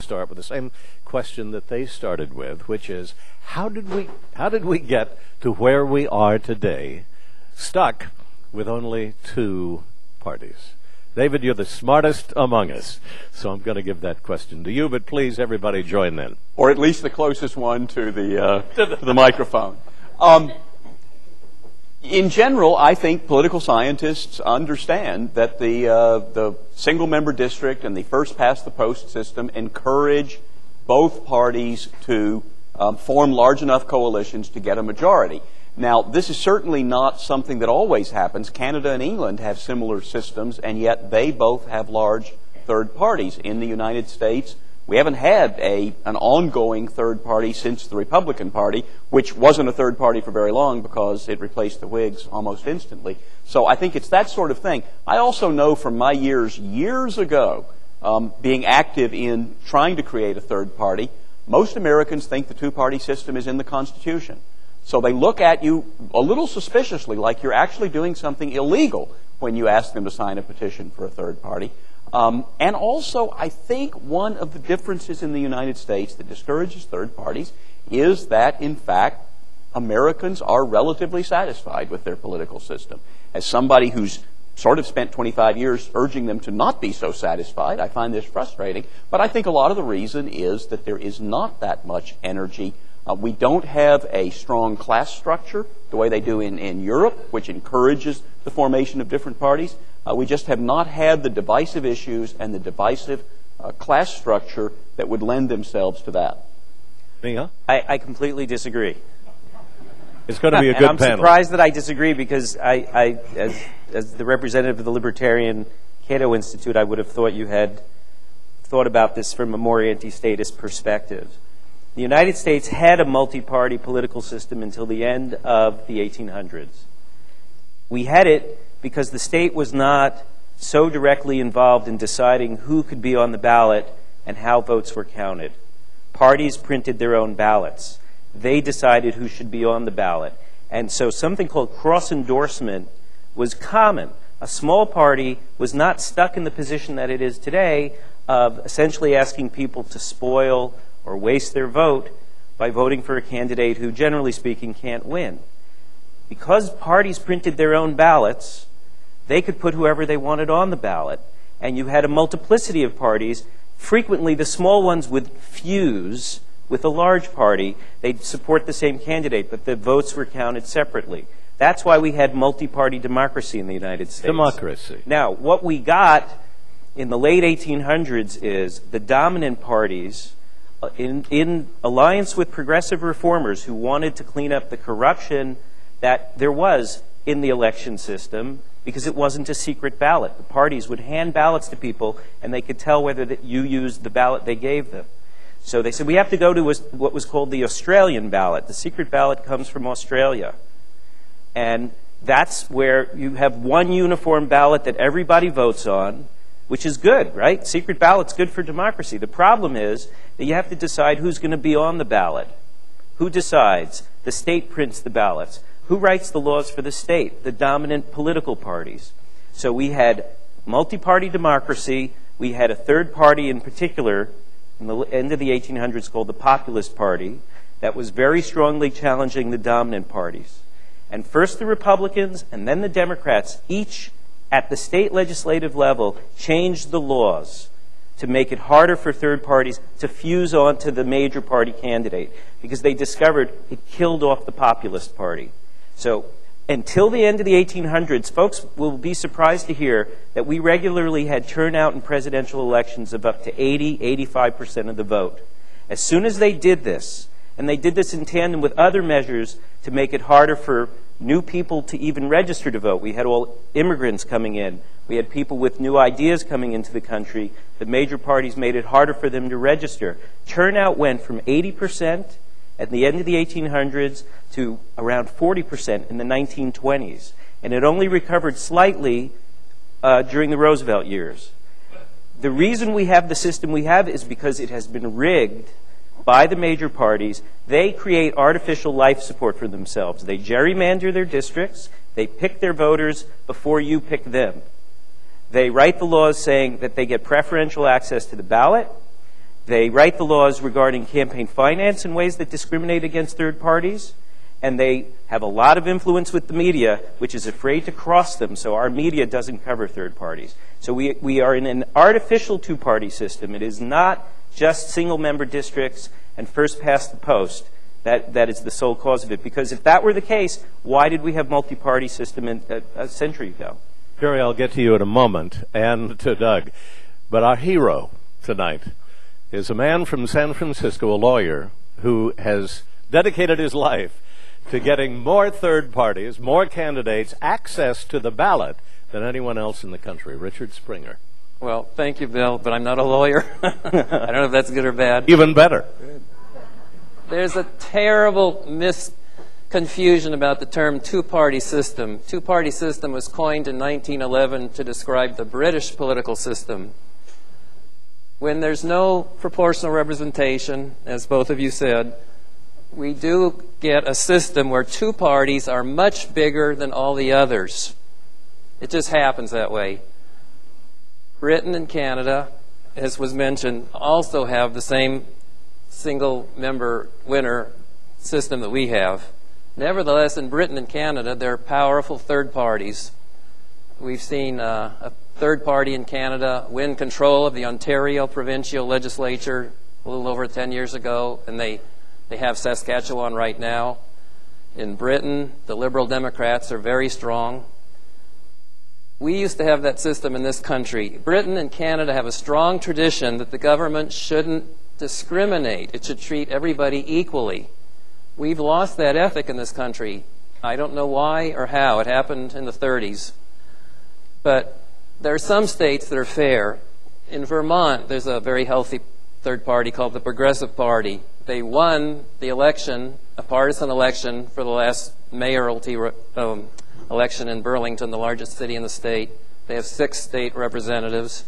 start with the same question that they started with, which is, how did we get to where we are today, stuck with only two parties? David, you're the smartest among us, so I'm going to give that question to you, but please, everybody, join in. Or at least the closest one to the microphone. In general, I think political scientists understand that the single-member district and the first-past-the-post system encourage both parties to form large enough coalitions to get a majority. Now, this is certainly not something that always happens. Canada and England have similar systems, and yet they both have large third parties. In the United States, we haven't had an ongoing third party since the Republican Party, which wasn't a third party for very long because it replaced the Whigs almost instantly. So I think it's that sort of thing. I also know from my years ago, being active in trying to create a third party, most Americans think the two-party system is in the Constitution. So they look at you a little suspiciously, like you're actually doing something illegal when you ask them to sign a petition for a third party. And also, I think one of the differences in the United States that discourages third parties is that, in fact, Americans are relatively satisfied with their political system. As somebody who's sort of spent 25 years urging them to not be so satisfied, I find this frustrating. But I think a lot of the reason is that there is not that much energy. We don't have a strong class structure the way they do in Europe, which encourages the formation of different parties. We just have not had the divisive issues and the divisive class structure that would lend themselves to that. Mia? I completely disagree. It's going to be a good I'm panel. Surprised that I disagree because as the representative of the Libertarian Cato Institute, I would have thought you had thought about this from a more anti-statist perspective. The United States had a multi-party political system until the end of the 1800s. We had it because the state was not so directly involved in deciding who could be on the ballot and how votes were counted. Parties printed their own ballots. They decided who should be on the ballot. And so something called cross-endorsement was common. A small party was not stuck in the position that it is today of essentially asking people to spoil or waste their vote by voting for a candidate who, generally speaking, can't win. Because parties printed their own ballots, they could put whoever they wanted on the ballot. And you had a multiplicity of parties. Frequently, the small ones would fuse with a large party. They'd support the same candidate, but the votes were counted separately. That's why we had multi-party democracy in the United States. Democracy. Now, what we got in the late 1800s is the dominant parties in alliance with progressive reformers who wanted to clean up the corruption that there was in the election system because it wasn't a secret ballot. The parties would hand ballots to people and they could tell whether that you used the ballot they gave them. So they said, we have to go to what was called the Australian ballot. The secret ballot comes from Australia. And that's where you have one uniform ballot that everybody votes on, which is good, right? Secret ballot's good for democracy. The problem is that you have to decide who's going to be on the ballot. Who decides? The state prints the ballots. Who writes the laws for the state? The dominant political parties. So we had multi-party democracy. We had a third party in particular in the end of the 1800s called the Populist Party that was very strongly challenging the dominant parties. And first the Republicans and then the Democrats, each at the state legislative level, changed the laws to make it harder for third parties to fuse onto the major party candidate because they discovered it killed off the Populist Party. So until the end of the 1800s, folks will be surprised to hear that we regularly had turnout in presidential elections of up to 80–85% of the vote. As soon as they did this, and they did this in tandem with other measures to make it harder for new people to even register to vote. We had all immigrants coming in. We had people with new ideas coming into the country. The major parties made it harder for them to register. Turnout went from 80% at the end of the 1800s to around 40% in the 1920s. And it only recovered slightly during the Roosevelt years. The reason we have the system we have is because it has been rigged by the major parties. They create artificial life support for themselves. They gerrymander their districts. They pick their voters before you pick them. They write the laws saying that they get preferential access to the ballot. They write the laws regarding campaign finance in ways that discriminate against third parties. And they have a lot of influence with the media, which is afraid to cross them, so our media doesn't cover third parties. So we are in an artificial two-party system. It is not just single-member districts and first past the post that is the sole cause of it. Because if that were the case, why did we have multi-party system a century ago? Jerry, I'll get to you in a moment, and to Doug. But our hero tonight is a man from San Francisco, a lawyer, who has dedicated his life to getting more third parties, more candidates, access to the ballot than anyone else in the country. Richard Springer. Well, thank you, Bill, but I'm not a lawyer. I don't know if that's good or bad. Even better. There's a terrible misconfusion about the term two-party system. Two-party system was coined in 1911 to describe the British political system. When there's no proportional representation, as both of you said, we do get a system where two parties are much bigger than all the others. It just happens that way. Britain and Canada, as was mentioned, also have the same single-member winner system that we have. Nevertheless, in Britain and Canada, there are powerful third parties. We've seen a third party in Canada win control of the Ontario provincial legislature a little over 10 years ago, and they have Saskatchewan right now. In Britain, the Liberal Democrats are very strong. We used to have that system in this country. Britain and Canada have a strong tradition that the government shouldn't discriminate. It should treat everybody equally. We've lost that ethic in this country. I don't know why or how. It happened in the 30s. But there are some states that are fair. In Vermont, there's a very healthy third party called the Progressive Party. They won the election, a partisan election, for the last mayoralty election in Burlington, the largest city in the state. They have 6 state representatives.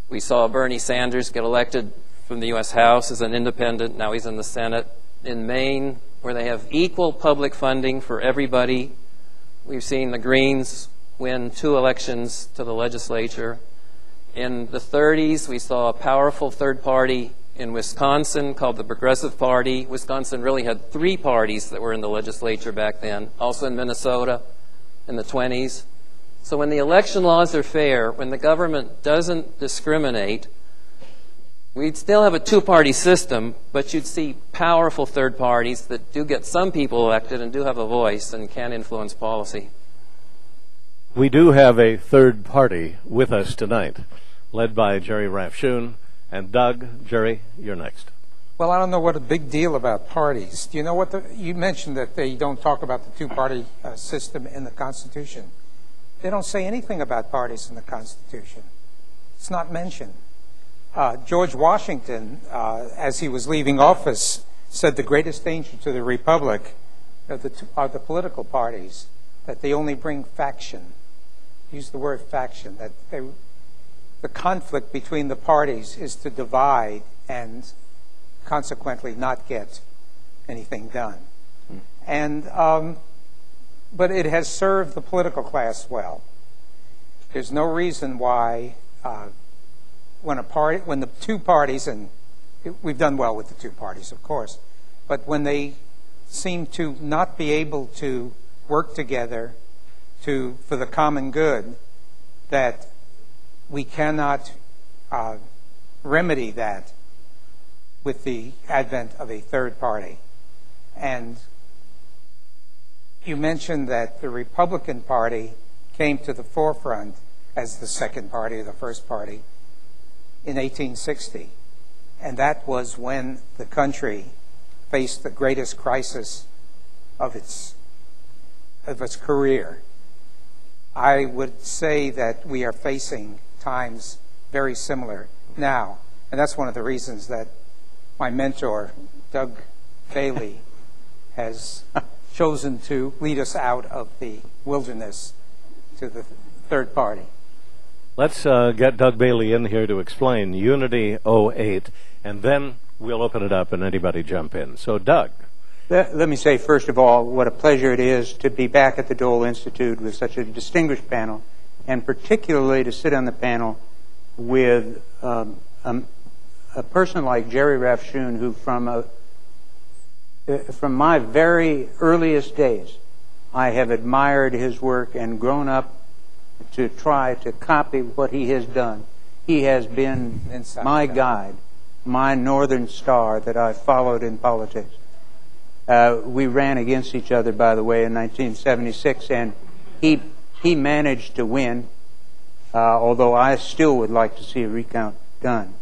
We saw Bernie Sanders get elected from the U.S. House as an independent. Now he's in the Senate. In Maine, where they have equal public funding for everybody, we've seen the Greens win 2 elections to the legislature. In the 30s, we saw a powerful third party in Wisconsin called the Progressive Party. Wisconsin really had 3 parties that were in the legislature back then. Also in Minnesota in the 20s. So when the election laws are fair, when the government doesn't discriminate, we'd still have a two-party system, but you'd see powerful third parties that do get some people elected and do have a voice and can influence policy. We do have a third party with us tonight, led by Jerry Rafshoon and Doug. Jerry, you're next. Well, I don't know what a big deal about parties. Do you know what you mentioned that they don't talk about the two-party system in the Constitution. They don't say anything about parties in the Constitution. It's not mentioned. George Washington, as he was leaving office, said the greatest danger to the Republic are the political parties, that they only bring faction. Use the word faction, that the conflict between the parties is to divide and consequently not get anything done. But it has served the political class well. There's no reason why when the two parties, and we've done well with the two parties, of course, but when they seem to not be able to work together for the common good, that we cannot remedy that with the advent of a third party. And you mentioned that the Republican Party came to the forefront as the second party or the first party in 1860. And that was when the country faced the greatest crisis of its career. I would say that we are facing times very similar now. And that's one of the reasons that my mentor, Doug Bailey, has chosen to lead us out of the wilderness to the third party. Let's get Doug Bailey in here to explain Unity 08, and then we'll open it up and anybody jump in. So, Doug. Let me say, first of all, what a pleasure it is to be back at the Dole Institute with such a distinguished panel, and particularly to sit on the panel with a a person like Jerry Rafshoon, who from my very earliest days, I have admired his work and grown up to try to copy what he has done. He has been my guide, my northern star that I followed in politics. We ran against each other, by the way, in 1976, and he managed to win, although I still would like to see a recount done.